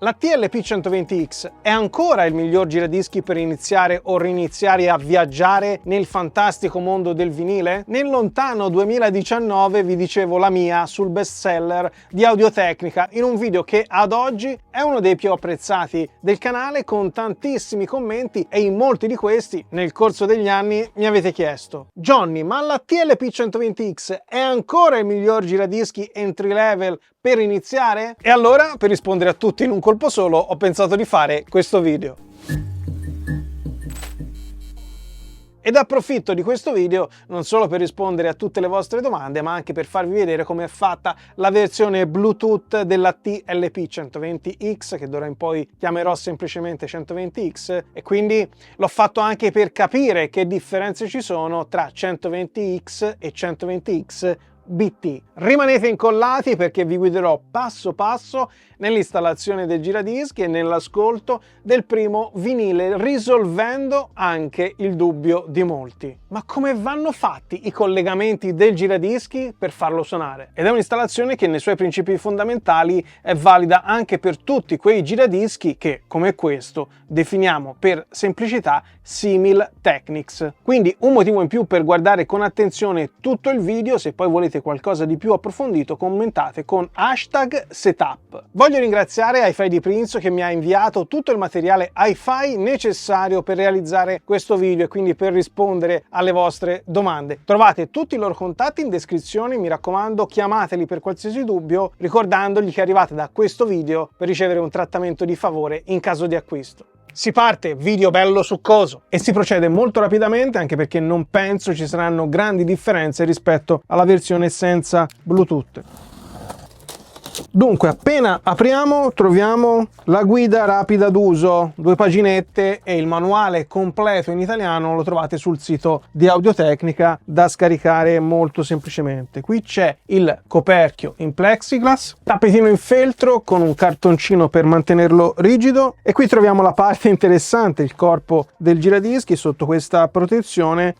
La TLP-120X è ancora il miglior giradischi per iniziare o riniziare a viaggiare nel fantastico mondo del vinile? Nel lontano 2019 vi dicevo la mia sul bestseller di Audio-Tecnica in un video che ad oggi è uno dei più apprezzati del canale, con tantissimi commenti, e in molti di questi nel corso degli anni mi avete chiesto: Johnny, ma la TLP-120X è ancora il miglior giradischi entry level per iniziare? E allora, per rispondere a tutti in un colpo solo, ho pensato di fare questo video. Ed approfitto di questo video non solo per rispondere a tutte le vostre domande, ma anche per farvi vedere come è fatta la versione Bluetooth della TLP-120X, che d'ora in poi chiamerò semplicemente 120X, e quindi l'ho fatto anche per capire che differenze ci sono tra 120X e 120X BT. Rimanete incollati perché vi guiderò passo passo nell'installazione del giradischi e nell'ascolto del primo vinile, risolvendo anche il dubbio di molti: ma come vanno fatti i collegamenti del giradischi per farlo suonare? Ed è un'installazione che nei suoi principi fondamentali è valida anche per tutti quei giradischi che, come questo, definiamo per semplicità Simil Technics. Quindi un motivo in più per guardare con attenzione tutto il video. Se poi volete qualcosa di più approfondito, commentate con #setup. Voglio ringraziare Hi-Fi di Prinzo che mi ha inviato tutto il materiale Hi-Fi necessario per realizzare questo video e quindi per rispondere alle vostre domande. Trovate tutti i loro contatti in descrizione, mi raccomando, chiamateli per qualsiasi dubbio, ricordandogli che arrivate da questo video per ricevere un trattamento di favore in caso di acquisto. Si parte, video bello succoso, e si procede molto rapidamente, anche perché non penso ci saranno grandi differenze rispetto alla versione senza Bluetooth. Dunque, appena apriamo troviamo la guida rapida d'uso, 2 paginette, e il manuale completo in italiano lo trovate sul sito di Audio-Tecnica, da scaricare molto semplicemente. Qui c'è il coperchio in plexiglass, tappetino in feltro con un cartoncino per mantenerlo rigido, e qui troviamo la parte interessante, il corpo del giradischi sotto questa protezione.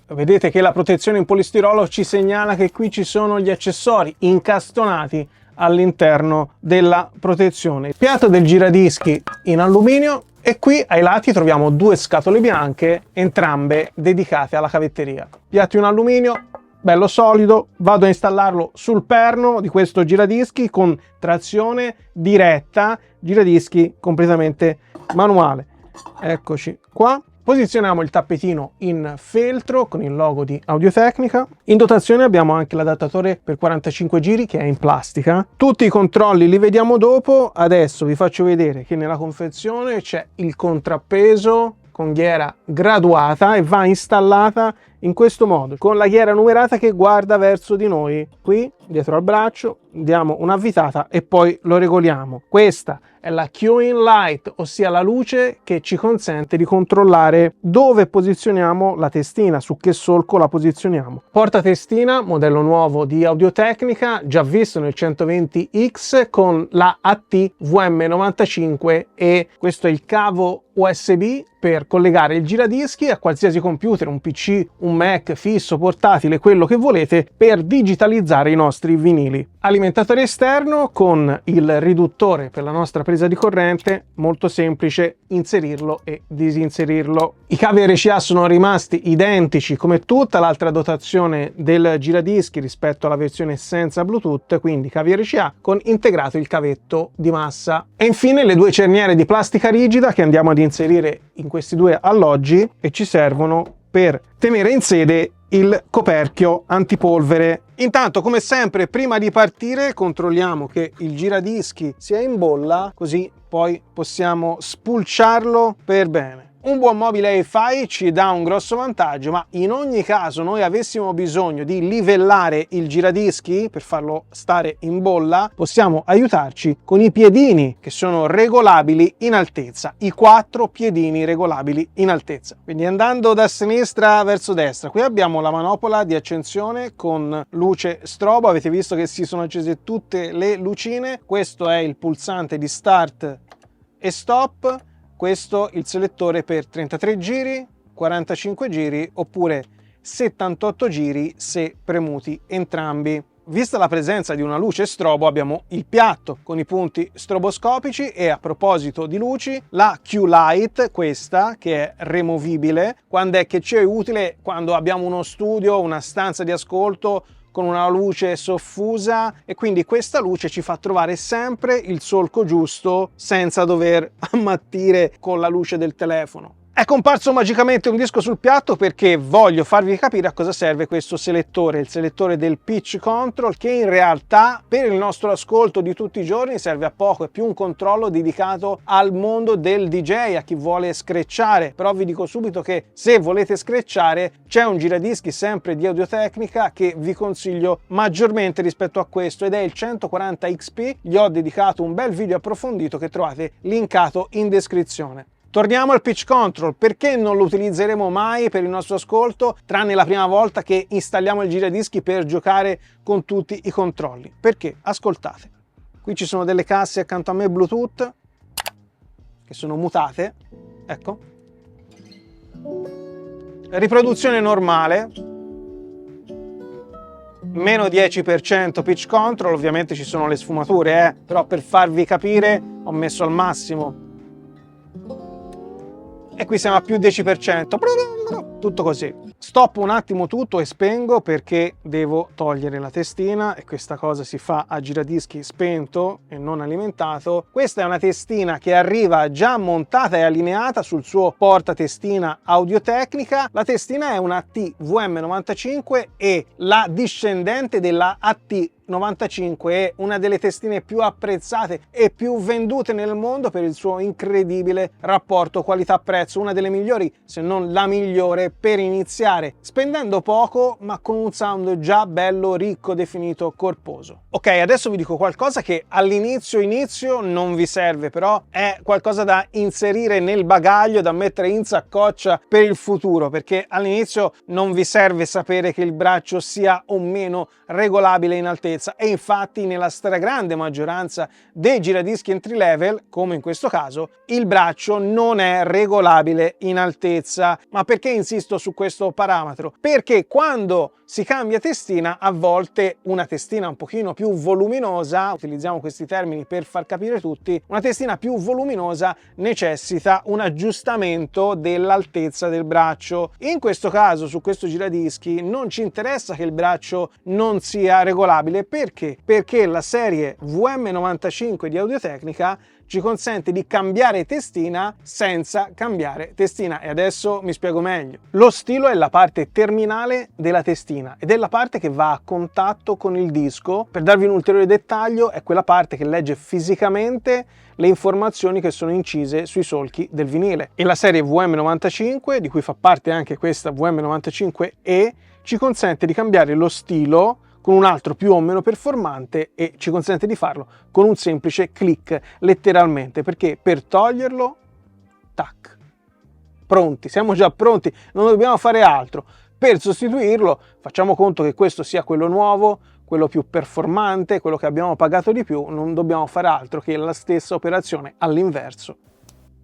Vedete che la protezione in polistirolo ci segnala che qui ci sono gli accessori incastonati all'interno della protezione. Il piatto del giradischi in alluminio, e qui ai lati troviamo 2 scatole bianche, entrambe dedicate alla cavetteria. Piatto in alluminio, bello solido. Vado a installarlo sul perno di questo giradischi con trazione diretta, giradischi completamente manuale. Eccoci qua. Posizioniamo il tappetino in feltro con il logo di Audio-Tecnica. In dotazione abbiamo anche l'adattatore per 45 giri che è in plastica. Tutti i controlli li vediamo dopo. Adesso vi faccio vedere che nella confezione c'è il contrappeso con ghiera graduata e va installata in questo modo, con la ghiera numerata che guarda verso di noi. Qui dietro al braccio diamo un'avvitata e poi lo regoliamo. Questa è la Cueing Light, ossia la luce che ci consente di controllare dove posizioniamo la testina, su che solco la posizioniamo. Porta testina, modello nuovo di Audio-Tecnica, già visto nel 120X, con la AT VM95, e questo è il cavo USB per collegare il giradischi a qualsiasi computer, un PC, un Mac, fisso, portatile, quello che volete, per digitalizzare i nostri vinili. Alimentatore esterno con il riduttore per la nostra presa di corrente, molto semplice inserirlo e disinserirlo. I cavi RCA sono rimasti identici come tutta l'altra dotazione del giradischi rispetto alla versione senza Bluetooth, quindi cavi RCA con integrato il cavetto di massa. E infine le 2 cerniere di plastica rigida che andiamo ad inserire in questi 2 alloggi e ci servono per tenere in sede il coperchio antipolvere. Intanto, come sempre, prima di partire controlliamo che il giradischi sia in bolla, così poi possiamo spulciarlo per bene. Un buon mobile Hi-Fi ci dà un grosso vantaggio, ma in ogni caso noi avessimo bisogno di livellare il giradischi per farlo stare in bolla, possiamo aiutarci con i piedini che sono regolabili in altezza, i 4 piedini regolabili in altezza. Quindi andando da sinistra verso destra, qui abbiamo la manopola di accensione con luce strobo, avete visto che si sono accese tutte le lucine. Questo è il pulsante di start e stop. Questo il selettore per 33 giri, 45 giri oppure 78 giri se premuti entrambi. vista la presenza di una luce strobo, abbiamo il piatto con i punti stroboscopici. E a proposito di luci, la Q-Light, questa che è removibile, quando è che ci è utile? Quando abbiamo uno studio, una stanza di ascolto con una luce soffusa, e quindi questa luce ci fa trovare sempre il solco giusto senza dover ammattire con la luce del telefono. È comparso magicamente un disco sul piatto perché voglio farvi capire a cosa serve questo selettore, il selettore del pitch control, che in realtà per il nostro ascolto di tutti i giorni serve a poco, è più un controllo dedicato al mondo del DJ, a chi vuole screcciare. Però vi dico subito che se volete screcciare c'è un giradischi sempre di Audio-Technica che vi consiglio maggiormente rispetto a questo, ed è il 140 XP. Gli ho dedicato un bel video approfondito che trovate linkato in descrizione. Torniamo al pitch control. Perché non lo utilizzeremo mai per il nostro ascolto, tranne la prima volta che installiamo il giradischi per giocare con tutti i controlli? Perché, ascoltate, qui ci sono delle casse accanto a me Bluetooth che sono mutate, ecco, riproduzione normale, meno 10% pitch control, ovviamente ci sono le sfumature, però per farvi capire ho messo al massimo. E qui siamo a più 10%, tutto così. Stoppo un attimo tutto e spengo perché devo togliere la testina, e questa cosa si fa a giradischi spento e non alimentato. Questa è una testina che arriva già montata e allineata sul suo portatestina Audio-Technica. La testina è una AT-VM95 e la discendente della AT-95 è una delle testine più apprezzate e più vendute nel mondo per il suo incredibile rapporto qualità-prezzo, una delle migliori, se non la migliore, per iniziare, spendendo poco ma con un sound già bello, ricco, definito, corposo. Ok, adesso vi dico qualcosa che all'inizio non vi serve, però è qualcosa da inserire nel bagaglio, da mettere in saccoccia per il futuro, perché all'inizio non vi serve sapere che il braccio sia o meno regolabile in altezza, e infatti nella stragrande maggioranza dei giradischi entry level, come in questo caso, il braccio non è regolabile in altezza. Ma perché insisto su questo parametro? Perché quando si cambia testina, a volte una testina un pochino più voluminosa, utilizziamo questi termini per far capire tutti, una testina più voluminosa necessita un aggiustamento dell'altezza del braccio. In questo caso, su questo giradischi, non ci interessa che il braccio non sia regolabile. Perché? Perché la serie VM95 di Audio-Technica ci consente di cambiare testina senza cambiare testina, e adesso mi spiego meglio. Lo stilo è la parte terminale della testina ed è la parte che va a contatto con il disco. Per darvi un ulteriore dettaglio, è quella parte che legge fisicamente le informazioni che sono incise sui solchi del vinile, e la serie VM95, di cui fa parte anche questa VM95E, ci consente di cambiare lo stilo con un altro più o meno performante, e ci consente di farlo con un semplice click, letteralmente, perché per toglierlo, tac, pronti, siamo già pronti, non dobbiamo fare altro. Per sostituirlo, facciamo conto che questo sia quello nuovo, quello più performante, quello che abbiamo pagato di più, non dobbiamo fare altro che la stessa operazione all'inverso.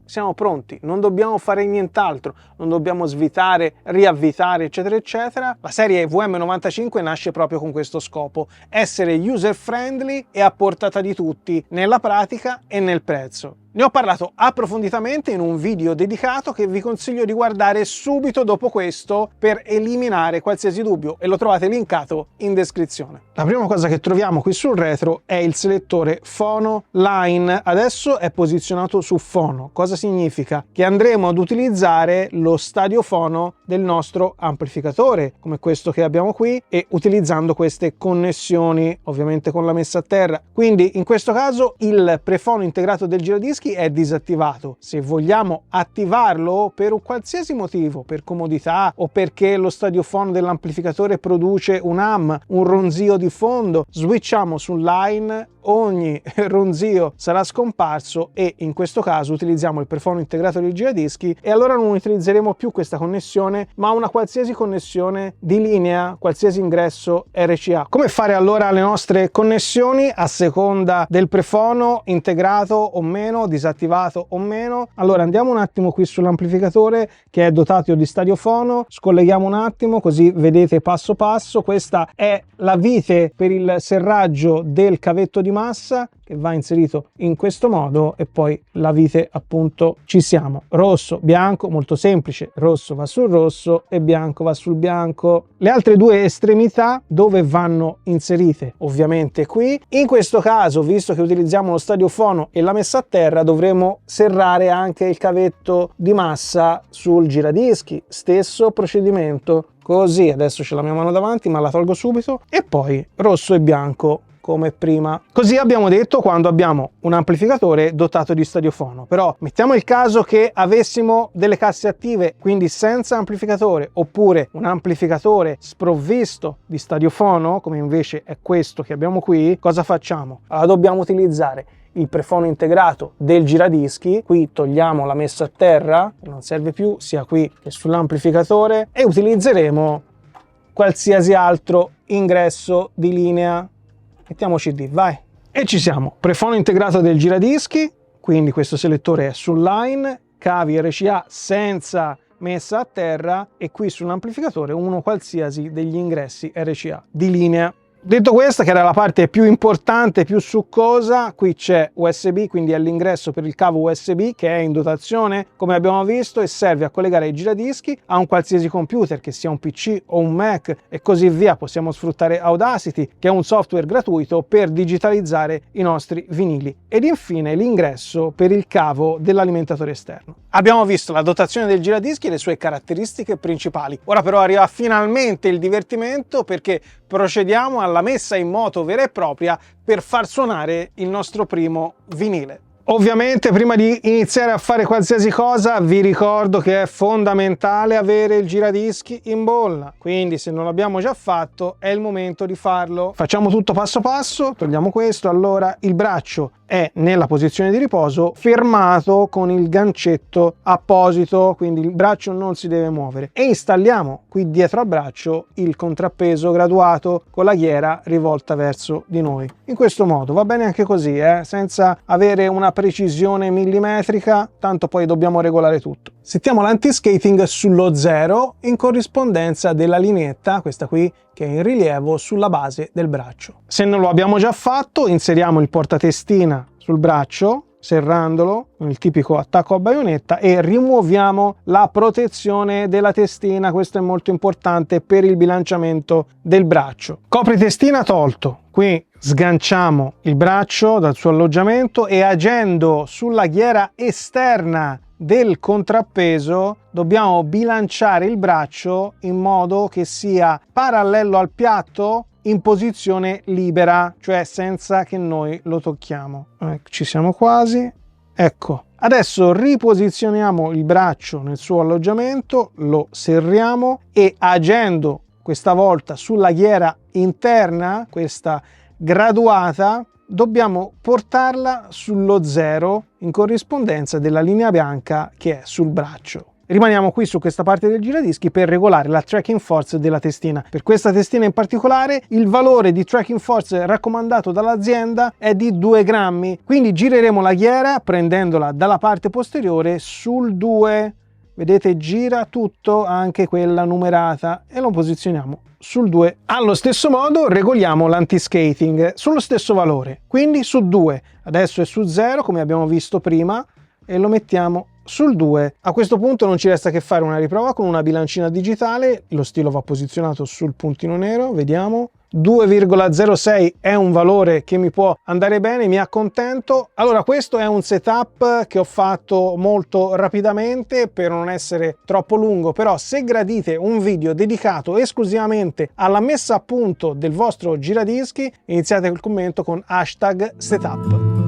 Siamo pronti, non dobbiamo fare nient'altro, non dobbiamo svitare, riavvitare, eccetera eccetera. La serie VM95 nasce proprio con questo scopo: essere user friendly e a portata di tutti nella pratica e nel prezzo. Ne ho parlato approfonditamente in un video dedicato che vi consiglio di guardare subito dopo questo per eliminare qualsiasi dubbio, e lo trovate linkato in descrizione. La prima cosa che troviamo qui sul retro è il selettore Phono Line. Adesso è posizionato su Phono. Cosa significa? Che andremo ad utilizzare lo stadiofono del nostro amplificatore, come questo che abbiamo qui, e utilizzando queste connessioni, ovviamente con la messa a terra. Quindi in questo caso il prefono integrato del giradischi è disattivato. Se vogliamo attivarlo per un qualsiasi motivo, per comodità o perché lo stadiofono dell'amplificatore produce un hum, un ronzio di fondo, switchiamo sul line ogni ronzio sarà scomparso e in questo caso utilizziamo il prefono integrato del giradischi e allora non utilizzeremo più questa connessione ma una qualsiasi connessione di linea, qualsiasi ingresso RCA. Come fare allora le nostre connessioni a seconda del prefono integrato o meno, disattivato o meno? Allora andiamo un attimo qui sull'amplificatore che è dotato di stadiofono, scolleghiamo un attimo così vedete passo passo. Questa è la vite per il serraggio del cavetto di massa che va inserito in questo modo e poi la vite, appunto, ci siamo. Rosso, bianco, molto semplice, rosso va sul rosso e bianco va sul bianco. Le altre due estremità dove vanno inserite? Ovviamente qui. In questo caso, visto che utilizziamo lo stadiofono e la messa a terra, dovremo serrare anche il cavetto di massa sul giradischi. Stesso procedimento. Così, adesso c'è la mia mano davanti ma la tolgo subito e poi rosso e bianco come prima. Così abbiamo detto quando abbiamo un amplificatore dotato di stadiofono. Però mettiamo il caso che avessimo delle casse attive, quindi senza amplificatore, oppure un amplificatore sprovvisto di stadiofono, come invece è questo che abbiamo qui. Cosa facciamo? Allora dobbiamo utilizzare il prefono integrato del giradischi. Qui togliamo la messa a terra, non serve più sia qui che sull'amplificatore, e utilizzeremo qualsiasi altro ingresso di linea. Mettiamo CD, vai! E ci siamo. Prefono integrato del giradischi, quindi questo selettore è sul line, cavi RCA senza messa a terra e qui sull'amplificatore uno qualsiasi degli ingressi RCA di linea. Detto questo, che era la parte più importante, più succosa, qui c'è USB, quindi è l'ingresso per il cavo USB che è in dotazione, come abbiamo visto, e serve a collegare i giradischi a un qualsiasi computer, che sia un PC o un Mac e così via. Possiamo sfruttare Audacity, che è un software gratuito per digitalizzare i nostri vinili. Ed infine l'ingresso per il cavo dell'alimentatore esterno. Abbiamo visto la dotazione del giradischi e le sue caratteristiche principali. Ora però arriva finalmente il divertimento, perché procediamo alla messa in moto vera e propria per far suonare il nostro primo vinile. Ovviamente prima di iniziare a fare qualsiasi cosa vi ricordo che è fondamentale avere il giradischi in bolla, quindi se non l'abbiamo già fatto è il momento di farlo. Facciamo tutto passo passo, togliamo questo. Allora il braccio è nella posizione di riposo fermato con il gancetto apposito, quindi il braccio non si deve muovere, e installiamo qui dietro al braccio il contrappeso graduato con la ghiera rivolta verso di noi. In questo modo va bene anche così, senza avere una precisione millimetrica, tanto poi dobbiamo regolare tutto. Settiamo l'anti-skating sullo 0 in corrispondenza della lineetta, questa qui che è in rilievo, sulla base del braccio. Se non lo abbiamo già fatto, inseriamo il portatestina sul braccio, serrandolo con il tipico attacco a baionetta, e rimuoviamo la protezione della testina. Questo è molto importante per il bilanciamento del braccio. Copritestina tolto. Qui sganciamo il braccio dal suo alloggiamento e agendo sulla ghiera esterna del contrappeso dobbiamo bilanciare il braccio in modo che sia parallelo al piatto in posizione libera, cioè senza che noi lo tocchiamo. Ci siamo quasi. Ecco, adesso riposizioniamo il braccio nel suo alloggiamento, lo serriamo e agendo questa volta sulla ghiera interna, questa graduata, dobbiamo portarla sullo 0 in corrispondenza della linea bianca che è sul braccio. Rimaniamo qui su questa parte del giradischi per regolare la tracking force della testina. Per questa testina in particolare il valore di tracking force raccomandato dall'azienda è di 2 grammi, quindi gireremo la ghiera prendendola dalla parte posteriore sul 2. Vedete, gira tutto, anche quella numerata, e lo posizioniamo sul 2. Allo stesso modo regoliamo l'anti-skating sullo stesso valore, quindi su 2. Adesso è su 0 come abbiamo visto prima e lo mettiamo sul 2. A questo punto non ci resta che fare una riprova con una bilancina digitale. Lo stilo va posizionato sul puntino nero, vediamo. 2,06 è un valore che mi può andare bene, mi accontento. Allora, questo è un setup che ho fatto molto rapidamente per non essere troppo lungo, però se gradite un video dedicato esclusivamente alla messa a punto del vostro giradischi, iniziate il commento con #setup.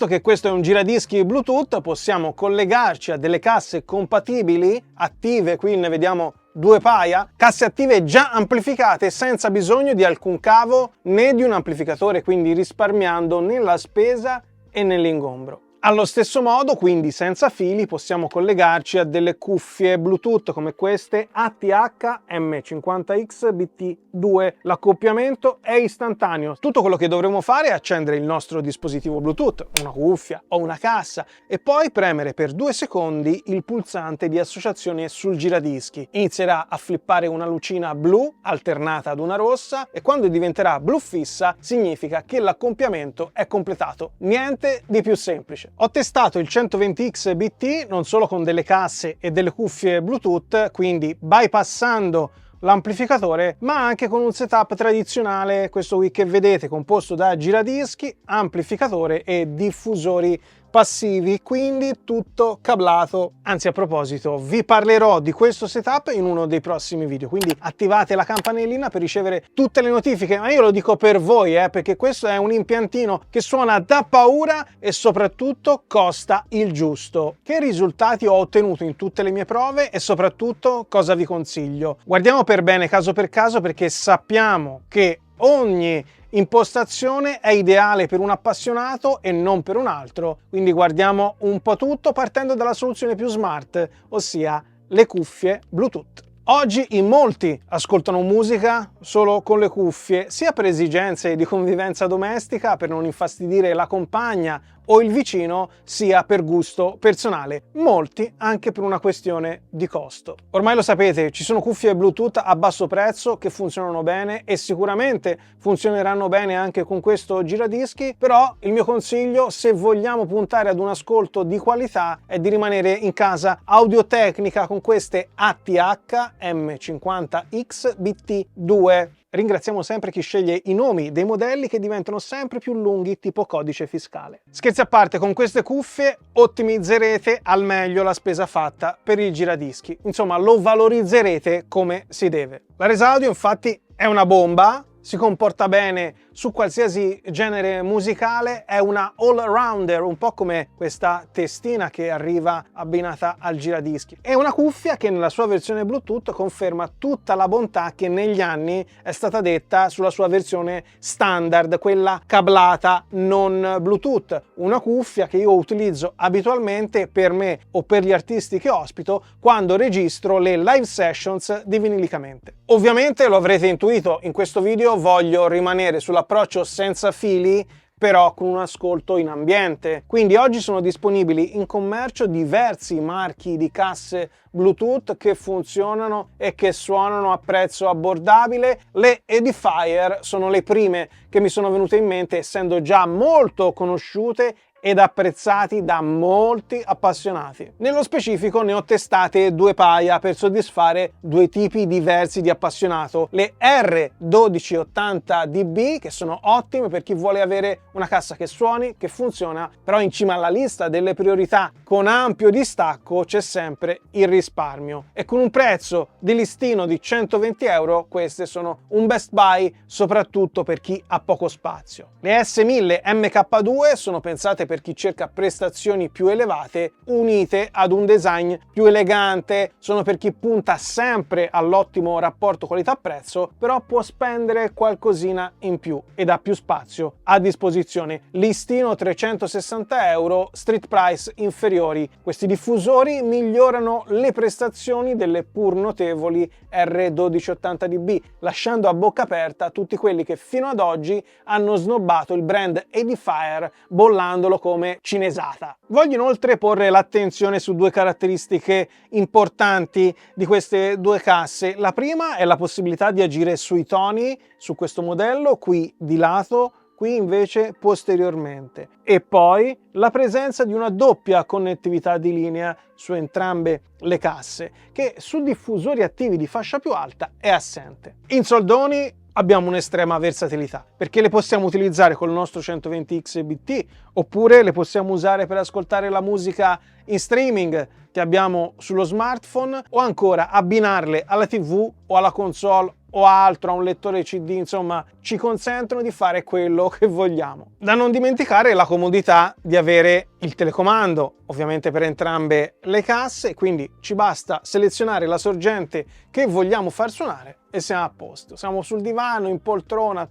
Visto che questo è un giradischi Bluetooth, possiamo collegarci a delle casse compatibili, attive, qui ne vediamo 2 paia, casse attive già amplificate senza bisogno di alcun cavo né di un amplificatore, quindi risparmiando nella spesa e nell'ingombro. Allo stesso modo, quindi senza fili, possiamo collegarci a delle cuffie Bluetooth come queste ATH M50X BT2. L'accoppiamento è istantaneo. Tutto quello che dovremo fare è accendere il nostro dispositivo Bluetooth, una cuffia o una cassa, e poi premere per 2 secondi il pulsante di associazione sul giradischi. Inizierà a flippare una lucina blu alternata ad una rossa e quando diventerà blu fissa significa che l'accoppiamento è completato. Niente di più semplice. Ho testato il 120X BT non solo con delle casse e delle cuffie Bluetooth, quindi bypassando l'amplificatore, ma anche con un setup tradizionale, questo qui che vedete, composto da giradischi, amplificatore e diffusori passivi, quindi tutto cablato. Anzi, a proposito, vi parlerò di questo setup in uno dei prossimi video, quindi attivate la campanellina per ricevere tutte le notifiche, ma io lo dico per voi, perché questo è un impiantino che suona da paura e soprattutto costa il giusto. Che risultati ho ottenuto in tutte le mie prove e soprattutto cosa vi consiglio? Guardiamo per bene caso per caso, perché sappiamo che ogni impostazione è ideale per un appassionato e non per un altro, quindi guardiamo un po' tutto partendo dalla soluzione più smart, ossia le cuffie Bluetooth. Oggi in molti ascoltano musica solo con le cuffie, sia per esigenze di convivenza domestica, per non infastidire la compagna o il vicino, sia per gusto personale, molti anche per una questione di costo. Ormai lo sapete, ci sono cuffie Bluetooth a basso prezzo che funzionano bene e sicuramente funzioneranno bene anche con questo giradischi, però il mio consiglio, se vogliamo puntare ad un ascolto di qualità, è di rimanere in casa Audio-Tecnica con queste ATH M50X BT2. Ringraziamo sempre chi sceglie i nomi dei modelli che diventano sempre più lunghi, tipo codice fiscale. Scherzi a parte, con queste cuffie ottimizzerete al meglio la spesa fatta per il giradischi. Insomma, lo valorizzerete come si deve. La resa audio infatti è una bomba, si comporta bene su qualsiasi genere musicale, è una all-rounder, un po' come questa testina che arriva abbinata al giradischi. È una cuffia che nella sua versione Bluetooth conferma tutta la bontà che negli anni è stata detta sulla sua versione standard, quella cablata non Bluetooth. Una cuffia che io utilizzo abitualmente per me o per gli artisti che ospito quando registro le live sessions di Vinilicamente. Ovviamente lo avrete intuito, in questo video voglio rimanere sull'approccio senza fili, però con un ascolto in ambiente. Quindi oggi sono disponibili in commercio diversi marchi di casse Bluetooth che funzionano e che suonano a prezzo abbordabile. Le Edifier sono le prime che mi sono venute in mente, essendo già molto conosciute ed apprezzati da molti appassionati. Nello specifico ne ho testate 2 paia per soddisfare 2 tipi diversi di appassionato. Le R1280DB, che sono ottime per chi vuole avere una cassa che suoni, che funziona, però in cima alla lista delle priorità con ampio distacco c'è sempre il risparmio. E con un prezzo di listino di 120 euro queste sono un best buy, soprattutto per chi ha poco spazio. Le S1000 MK2 sono pensate per chi cerca prestazioni più elevate unite ad un design più elegante, sono per chi punta sempre all'ottimo rapporto qualità-prezzo, però può spendere qualcosina in più ed ha più spazio a disposizione. Listino 360 euro, street price inferiori. Questi diffusori migliorano le prestazioni delle pur notevoli R1280DB, lasciando a bocca aperta tutti quelli che fino ad oggi hanno snobbato il brand Edifier bollandolo come cinesata. Voglio inoltre porre l'attenzione su 2 caratteristiche importanti di queste 2 casse. La prima è la possibilità di agire sui toni su questo modello, qui di lato, qui invece posteriormente. E poi la presenza di una doppia connettività di linea su entrambe le casse, che su diffusori attivi di fascia più alta è assente. In soldoni abbiamo un'estrema versatilità, perché le possiamo utilizzare col nostro 120X BT, oppure le possiamo usare per ascoltare la musica in streaming che abbiamo sullo smartphone, o ancora abbinarle alla TV o alla console o altro, a un lettore CD, insomma ci consentono di fare quello che vogliamo. Da non dimenticare la comodità di avere il telecomando, ovviamente per entrambe le casse, quindi ci basta selezionare la sorgente che vogliamo far suonare e siamo a posto. Siamo sul divano, in poltrona,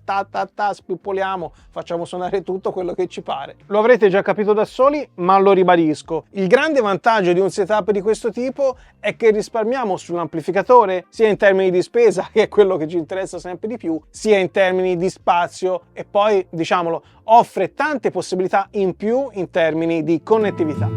spippoliamo, facciamo suonare tutto quello che ci pare. Lo avrete già capito da soli, ma lo ribadisco. Il grande vantaggio di un setup di questo tipo è che risparmiamo sull'amplificatore, sia in termini di spesa, che è quello che ci interessa sempre di più, sia in termini di spazio e poi, diciamolo, offre tante possibilità in più in termini di connettività.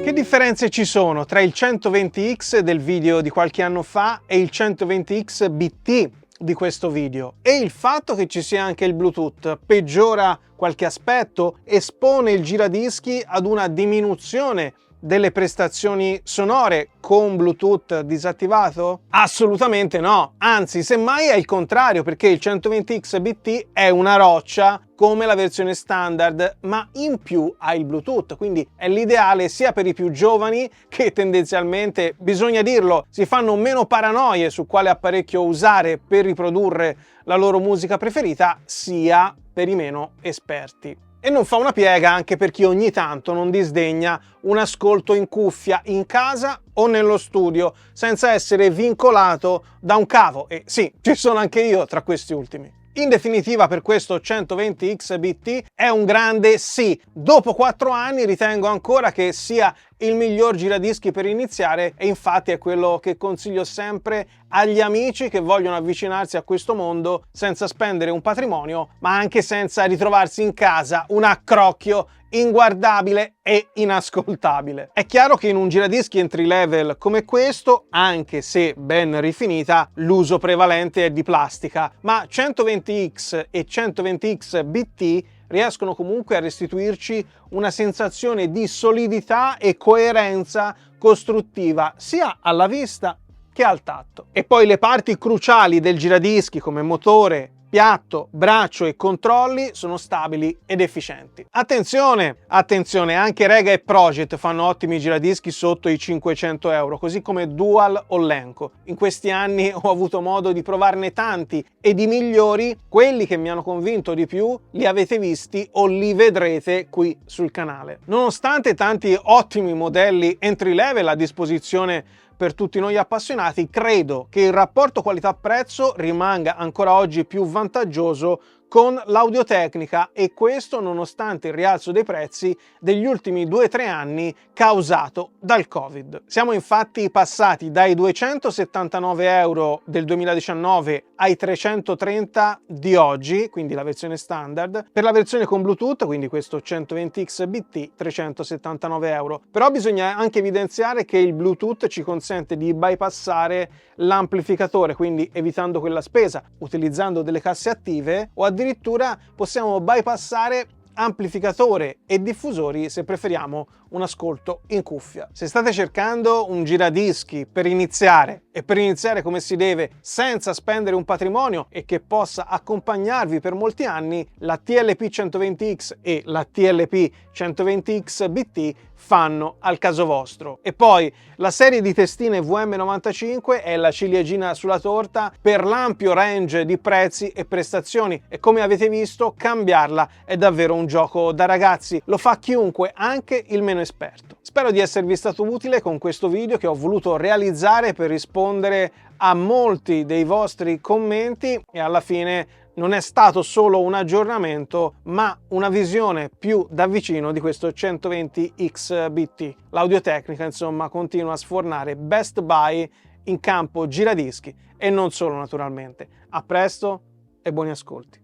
Che differenze ci sono tra il 120X del video di qualche anno fa e il 120X BT di questo video? E il fatto che ci sia anche il Bluetooth peggiora qualche aspetto? Espone il giradischi ad una diminuzione delle prestazioni sonore con Bluetooth disattivato? Assolutamente no, anzi semmai è il contrario, perché il 120X BT è una roccia come la versione standard, ma in più ha il Bluetooth, quindi è l'ideale sia per i più giovani, che tendenzialmente, bisogna dirlo, si fanno meno paranoie su quale apparecchio usare per riprodurre la loro musica preferita, sia per i meno esperti. E non fa una piega anche per chi ogni tanto non disdegna un ascolto in cuffia in casa o nello studio, senza essere vincolato da un cavo. E sì, ci sono anche io tra questi ultimi. In definitiva, per questo 120X BT è un grande sì. Dopo 4 anni ritengo ancora che sia il miglior giradischi per iniziare, e infatti è quello che consiglio sempre agli amici che vogliono avvicinarsi a questo mondo senza spendere un patrimonio, ma anche senza ritrovarsi in casa un accrocchio inguardabile e inascoltabile. È chiaro che in un giradischi entry level come questo, anche se ben rifinita, l'uso prevalente è di plastica, ma 120X e 120X BT riescono comunque a restituirci una sensazione di solidità e coerenza costruttiva sia alla vista che al tatto. E poi le parti cruciali del giradischi come motore, piatto, braccio e controlli sono stabili ed efficienti. Attenzione, attenzione, anche Rega e Project fanno ottimi giradischi sotto i 500 euro, così come Dual o Lenco. In questi anni ho avuto modo di provarne tanti e di migliori, quelli che mi hanno convinto di più li avete visti o li vedrete qui sul canale. Nonostante tanti ottimi modelli entry level a disposizione per tutti noi appassionati, credo che il rapporto qualità-prezzo rimanga ancora oggi più vantaggioso con l'Audio-Tecnica, e questo nonostante il rialzo dei prezzi degli ultimi 2-3 anni causato dal Covid. Siamo infatti passati dai 279 euro del 2019 ai 330 di oggi, quindi la versione standard. Per la versione con Bluetooth, quindi questo 120X BT, 379 euro. Però bisogna anche evidenziare che il Bluetooth ci consente di bypassare l'amplificatore, quindi evitando quella spesa, utilizzando delle casse attive, o addirittura possiamo bypassare amplificatore e diffusori se preferiamo un ascolto in cuffia. Se state cercando un giradischi per iniziare, e per iniziare come si deve senza spendere un patrimonio e che possa accompagnarvi per molti anni, la TLP 120X e la TLP 120X BT fanno al caso vostro. E poi la serie di testine VM95 è la ciliegina sulla torta per l'ampio range di prezzi e prestazioni, e come avete visto cambiarla è davvero un gioco da ragazzi, lo fa chiunque, anche il meno esperto. Spero di esservi stato utile con questo video che ho voluto realizzare per rispondere a molti dei vostri commenti, e alla fine non è stato solo un aggiornamento, ma una visione più da vicino di questo 120X BT. L'Audio-Tecnica, insomma, continua a sfornare best buy in campo giradischi e non solo, naturalmente. A presto e buoni ascolti.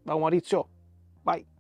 Da Maurizio, bye!